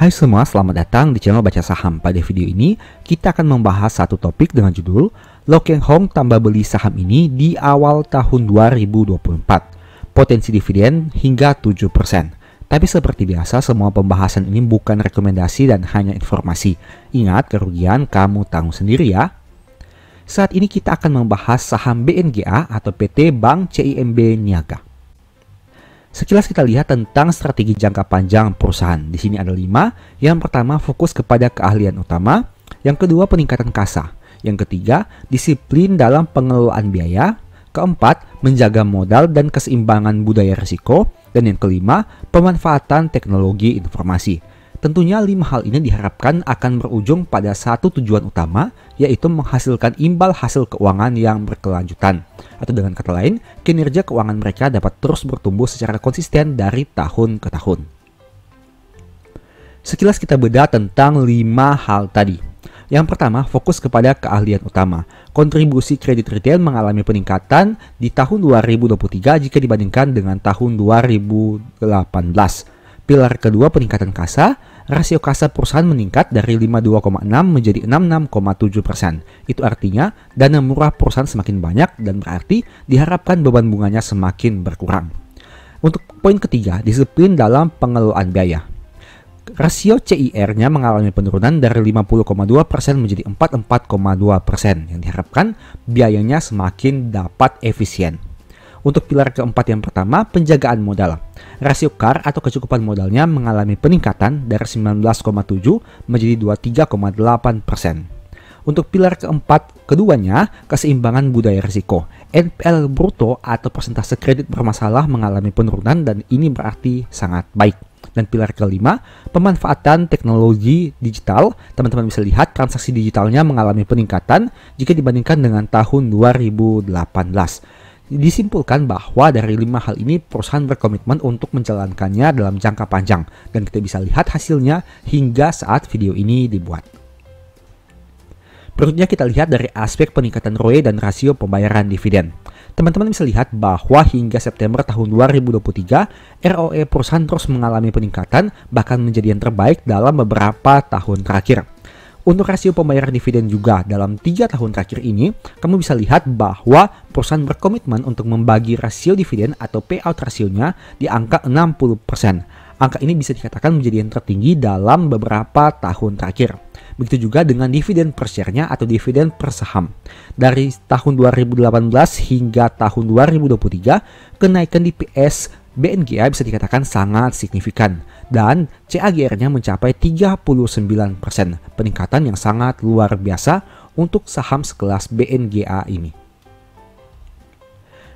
Hai semua, selamat datang di channel Baca Saham. Pada video ini, kita akan membahas satu topik dengan judul Lo Keng Hong tambah beli saham ini di awal tahun 2024. Potensi dividen hingga 7%. Tapi seperti biasa, semua pembahasan ini bukan rekomendasi dan hanya informasi. Ingat, kerugian kamu tanggung sendiri ya. Saat ini kita akan membahas saham BNGA atau PT Bank CIMB Niaga. Sekilas kita lihat tentang strategi jangka panjang perusahaan. Di sini ada 5. Yang pertama, fokus kepada keahlian utama. Yang kedua, peningkatan kasa. Yang ketiga, disiplin dalam pengelolaan biaya. Keempat, menjaga modal dan keseimbangan budaya risiko. Dan yang kelima, pemanfaatan teknologi informasi. Tentunya 5 hal ini diharapkan akan berujung pada satu tujuan utama, yaitu menghasilkan imbal hasil keuangan yang berkelanjutan. Atau dengan kata lain, kinerja keuangan mereka dapat terus bertumbuh secara konsisten dari tahun ke tahun. Sekilas kita bedah tentang 5 hal tadi. Yang pertama, fokus kepada keahlian utama. Kontribusi kredit retail mengalami peningkatan di tahun 2023 jika dibandingkan dengan tahun 2018. Pilar kedua, peningkatan kasa. Rasio kasa perusahaan meningkat dari 52,6 menjadi 66,7%. Itu artinya dana murah perusahaan semakin banyak dan berarti diharapkan beban bunganya semakin berkurang. Untuk poin ketiga, disiplin dalam pengelolaan biaya. Rasio CIR-nya mengalami penurunan dari 50,2% menjadi 44,2%. Yang diharapkan biayanya semakin dapat efisien. Untuk pilar keempat yang pertama, penjagaan modal. Rasio CAR atau kecukupan modalnya mengalami peningkatan dari 19,7 menjadi 23,8%. Untuk pilar keempat keduanya, keseimbangan budaya risiko. NPL bruto atau persentase kredit bermasalah mengalami penurunan dan ini berarti sangat baik. Dan pilar kelima, pemanfaatan teknologi digital. Teman-teman bisa lihat transaksi digitalnya mengalami peningkatan jika dibandingkan dengan tahun 2018. Disimpulkan bahwa dari 5 hal ini perusahaan berkomitmen untuk menjalankannya dalam jangka panjang dan kita bisa lihat hasilnya hingga saat video ini dibuat. Berikutnya kita lihat dari aspek peningkatan ROE dan rasio pembayaran dividen. Teman-teman bisa lihat bahwa hingga September tahun 2023 ROE perusahaan terus mengalami peningkatan bahkan menjadi yang terbaik dalam beberapa tahun terakhir. Untuk rasio pembayaran dividen juga dalam 3 tahun terakhir ini, kamu bisa lihat bahwa perusahaan berkomitmen untuk membagi rasio dividen atau payout rasionya di angka 60%. Angka ini bisa dikatakan menjadi yang tertinggi dalam beberapa tahun terakhir. Begitu juga dengan dividen per share-nya atau dividen per saham. Dari tahun 2018 hingga tahun 2023, kenaikan DPS BNGA bisa dikatakan sangat signifikan dan CAGR-nya mencapai 39%, peningkatan yang sangat luar biasa untuk saham sekelas BNGA ini.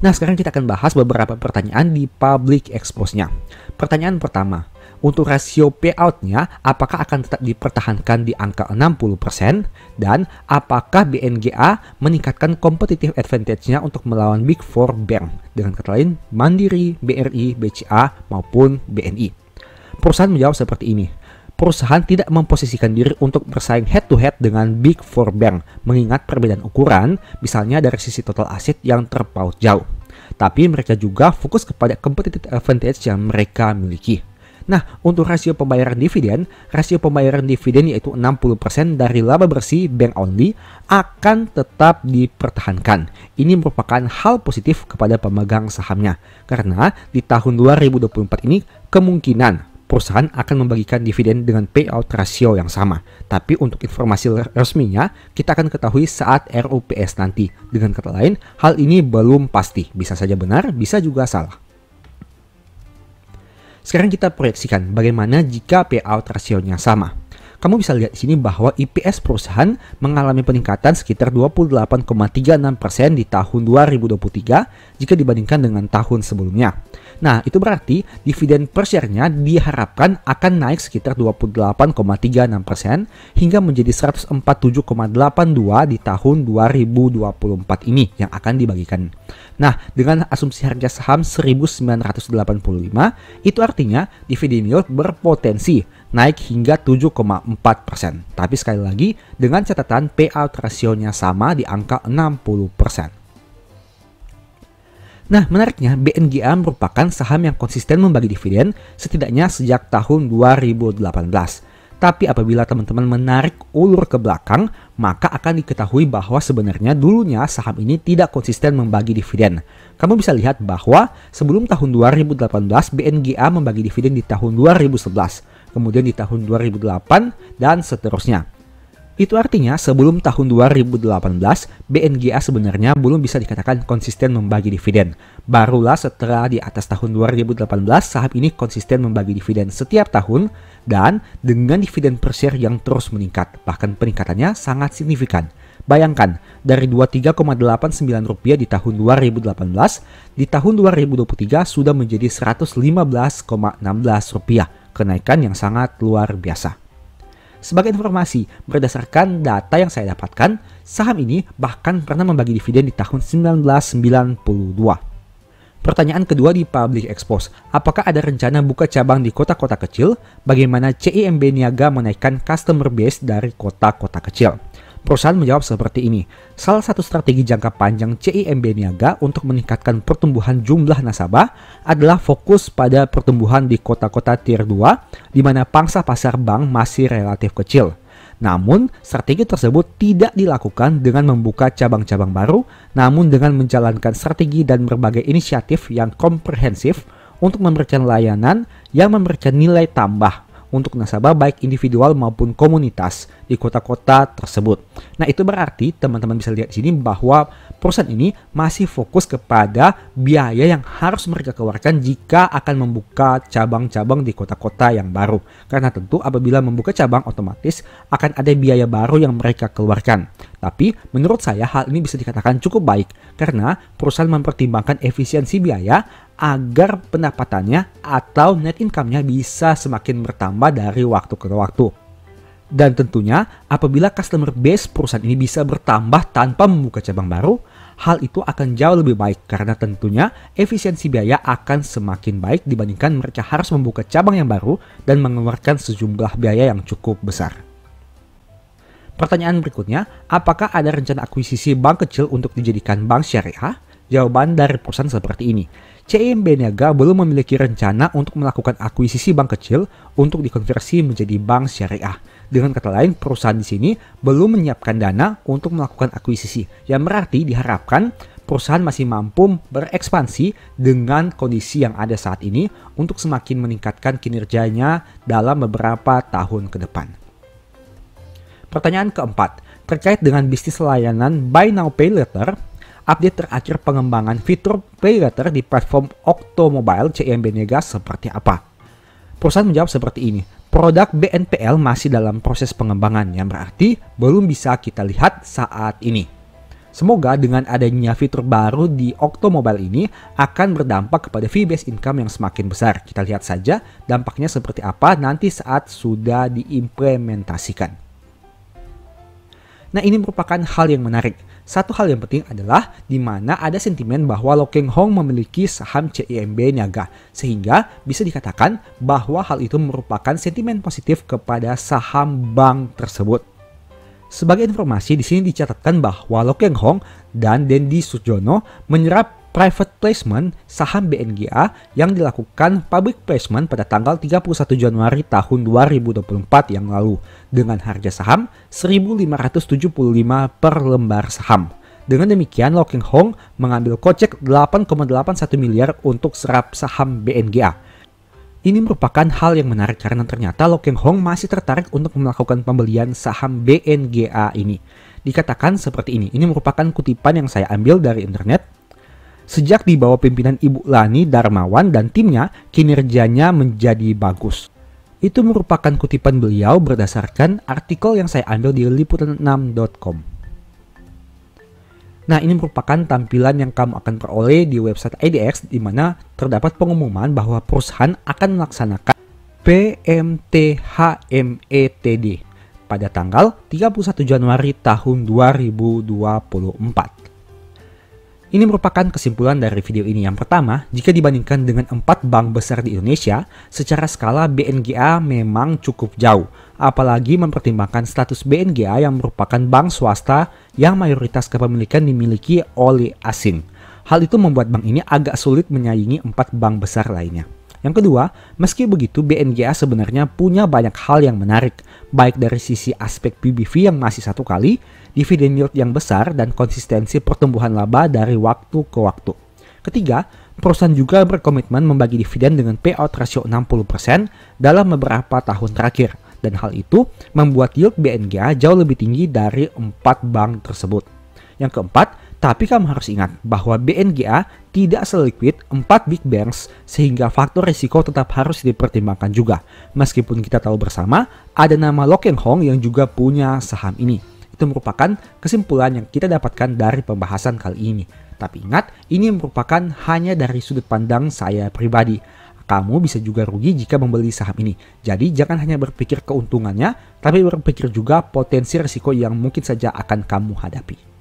Nah, sekarang kita akan bahas beberapa pertanyaan di public expose-nya. Pertanyaan pertama, untuk rasio payout-nya apakah akan tetap dipertahankan di angka 60% dan apakah BNGA meningkatkan competitive advantage-nya untuk melawan Big Four Bank, dengan kata lain Mandiri, BRI, BCA maupun BNI. Perusahaan menjawab seperti ini. Perusahaan tidak memposisikan diri untuk bersaing head-to-head dengan Big Four Bank, mengingat perbedaan ukuran, misalnya dari sisi total aset yang terpaut jauh. Tapi mereka juga fokus kepada competitive advantage yang mereka miliki. Nah, untuk rasio pembayaran dividen yaitu 60% dari laba bersih bank only akan tetap dipertahankan. Ini merupakan hal positif kepada pemegang sahamnya, karena di tahun 2024 ini kemungkinan perusahaan akan membagikan dividen dengan payout rasio yang sama. Tapi untuk informasi resminya, kita akan ketahui saat RUPS nanti. Dengan kata lain, hal ini belum pasti. Bisa saja benar, bisa juga salah. Sekarang kita proyeksikan bagaimana jika payout rasionya sama. Kamu bisa lihat di sini bahwa EPS perusahaan mengalami peningkatan sekitar 28,36% di tahun 2023 jika dibandingkan dengan tahun sebelumnya. Nah, itu berarti dividen per share-nya diharapkan akan naik sekitar 28,36% hingga menjadi 147,82 di tahun 2024 ini yang akan dibagikan. Nah, dengan asumsi harga saham 1985, itu artinya dividen yield berpotensi naik hingga 7,4%. Tapi sekali lagi, dengan catatan payout rasionya sama di angka 60%. Nah, menariknya BNGA merupakan saham yang konsisten membagi dividen setidaknya sejak tahun 2018. Tapi apabila teman-teman menarik ulur ke belakang, maka akan diketahui bahwa sebenarnya dulunya saham ini tidak konsisten membagi dividen. Kamu bisa lihat bahwa sebelum tahun 2018 BNGA membagi dividen di tahun 2011, kemudian di tahun 2008 dan seterusnya. Itu artinya sebelum tahun 2018 BNGA sebenarnya belum bisa dikatakan konsisten membagi dividen. Barulah setelah di atas tahun 2018 saham ini konsisten membagi dividen setiap tahun dan dengan dividen per share yang terus meningkat. Bahkan peningkatannya sangat signifikan. Bayangkan, dari Rp23,89 di tahun 2018, di tahun 2023 sudah menjadi Rp115,16. Kenaikan yang sangat luar biasa. Sebagai informasi, berdasarkan data yang saya dapatkan, saham ini bahkan pernah membagi dividen di tahun 1992. Pertanyaan kedua di Public Expose, apakah ada rencana buka cabang di kota-kota kecil? Bagaimana CIMB Niaga menaikkan customer base dari kota-kota kecil? Perusahaan menjawab seperti ini. Salah satu strategi jangka panjang CIMB Niaga untuk meningkatkan pertumbuhan jumlah nasabah adalah fokus pada pertumbuhan di kota-kota tier 2, di mana pangsa pasar bank masih relatif kecil. Namun, strategi tersebut tidak dilakukan dengan membuka cabang-cabang baru, namun dengan menjalankan strategi dan berbagai inisiatif yang komprehensif untuk memberikan layanan yang memberikan nilai tambah untuk nasabah baik individual maupun komunitas di kota-kota tersebut. Nah, itu berarti teman-teman bisa lihat di sini bahwa perusahaan ini masih fokus kepada biaya yang harus mereka keluarkan jika akan membuka cabang-cabang di kota-kota yang baru. Karena tentu apabila membuka cabang otomatis akan ada biaya baru yang mereka keluarkan. Tapi menurut saya hal ini bisa dikatakan cukup baik karena perusahaan mempertimbangkan efisiensi biaya agar pendapatannya atau net income-nya bisa semakin bertambah dari waktu ke waktu. Dan tentunya apabila customer base perusahaan ini bisa bertambah tanpa membuka cabang baru, hal itu akan jauh lebih baik karena tentunya efisiensi biaya akan semakin baik dibandingkan mereka harus membuka cabang yang baru dan mengeluarkan sejumlah biaya yang cukup besar. Pertanyaan berikutnya, apakah ada rencana akuisisi bank kecil untuk dijadikan bank syariah? Jawaban dari perusahaan seperti ini. CIMB Niaga belum memiliki rencana untuk melakukan akuisisi bank kecil untuk dikonversi menjadi bank syariah. Dengan kata lain, perusahaan di sini belum menyiapkan dana untuk melakukan akuisisi, yang berarti diharapkan perusahaan masih mampu berekspansi dengan kondisi yang ada saat ini untuk semakin meningkatkan kinerjanya dalam beberapa tahun ke depan. Pertanyaan keempat, terkait dengan bisnis layanan Buy Now Pay Later, update terakhir pengembangan fitur Pay Later di platform Octomobile CIMB Niaga seperti apa? Perusahaan menjawab seperti ini, produk BNPL masih dalam proses pengembangan yang berarti belum bisa kita lihat saat ini. Semoga dengan adanya fitur baru di Octomobile ini akan berdampak kepada fee-based income yang semakin besar. Kita lihat saja dampaknya seperti apa nanti saat sudah diimplementasikan. Nah, ini merupakan hal yang menarik. Satu hal yang penting adalah di mana ada sentimen bahwa Lo Keng Hong memiliki saham CIMB Niaga, sehingga bisa dikatakan bahwa hal itu merupakan sentimen positif kepada saham bank tersebut. Sebagai informasi, di sini dicatatkan bahwa Lo Keng Hong dan Dendi Sutjono menyerap private placement saham BNGA yang dilakukan public placement pada tanggal 31 Januari tahun 2024 yang lalu dengan harga saham 1.575 per lembar saham. Dengan demikian, Lo Keng Hong mengambil kocek 8,81 miliar untuk serap saham BNGA. Ini merupakan hal yang menarik karena ternyata Lo Keng Hong masih tertarik untuk melakukan pembelian saham BNGA ini. Dikatakan seperti ini merupakan kutipan yang saya ambil dari internet. Sejak di bawah pimpinan Ibu Lani Darmawan dan timnya, kinerjanya menjadi bagus. Itu merupakan kutipan beliau berdasarkan artikel yang saya ambil di liputan6.com. Nah, ini merupakan tampilan yang kamu akan peroleh di website IDX di mana terdapat pengumuman bahwa perusahaan akan melaksanakan PMTHMETD pada tanggal 31 Januari tahun 2024. Ini merupakan kesimpulan dari video ini. Yang pertama, jika dibandingkan dengan 4 bank besar di Indonesia, secara skala BNGA memang cukup jauh. Apalagi mempertimbangkan status BNGA yang merupakan bank swasta yang mayoritas kepemilikan dimiliki oleh asing. Hal itu membuat bank ini agak sulit menyaingi 4 bank besar lainnya. Yang kedua, meski begitu BNGA sebenarnya punya banyak hal yang menarik, baik dari sisi aspek PBV yang masih 1 kali, dividen yield yang besar, dan konsistensi pertumbuhan laba dari waktu ke waktu. Ketiga, perusahaan juga berkomitmen membagi dividen dengan payout ratio 60% dalam beberapa tahun terakhir, dan hal itu membuat yield BNGA jauh lebih tinggi dari 4 bank tersebut. Yang keempat, tapi kamu harus ingat bahwa BNGA tidak seliquid 4 big banks sehingga faktor risiko tetap harus dipertimbangkan juga. Meskipun kita tahu bersama ada nama Lock Heng Hong yang juga punya saham ini. Itu merupakan kesimpulan yang kita dapatkan dari pembahasan kali ini. Tapi ingat, ini merupakan hanya dari sudut pandang saya pribadi. Kamu bisa juga rugi jika membeli saham ini. Jadi jangan hanya berpikir keuntungannya, tapi berpikir juga potensi risiko yang mungkin saja akan kamu hadapi.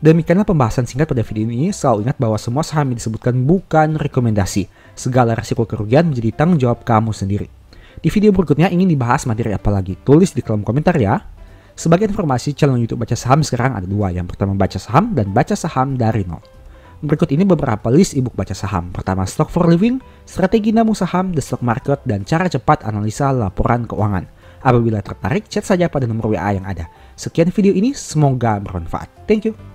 Demikianlah pembahasan singkat pada video ini. Selalu ingat bahwa semua saham yang disebutkan bukan rekomendasi. Segala risiko kerugian menjadi tanggung jawab kamu sendiri. Di video berikutnya ingin dibahas materi apa lagi? Tulis di kolom komentar ya. Sebagai informasi, channel YouTube Baca Saham sekarang ada 2. Yang pertama Baca Saham dan Baca Saham dari Nol. Berikut ini beberapa list ebook Baca Saham. Pertama, Stock for Living, Strategi Nabung Saham, The Stock Market, dan Cara Cepat Analisa Laporan Keuangan. Apabila tertarik, chat saja pada nomor WA yang ada. Sekian video ini, semoga bermanfaat. Thank you.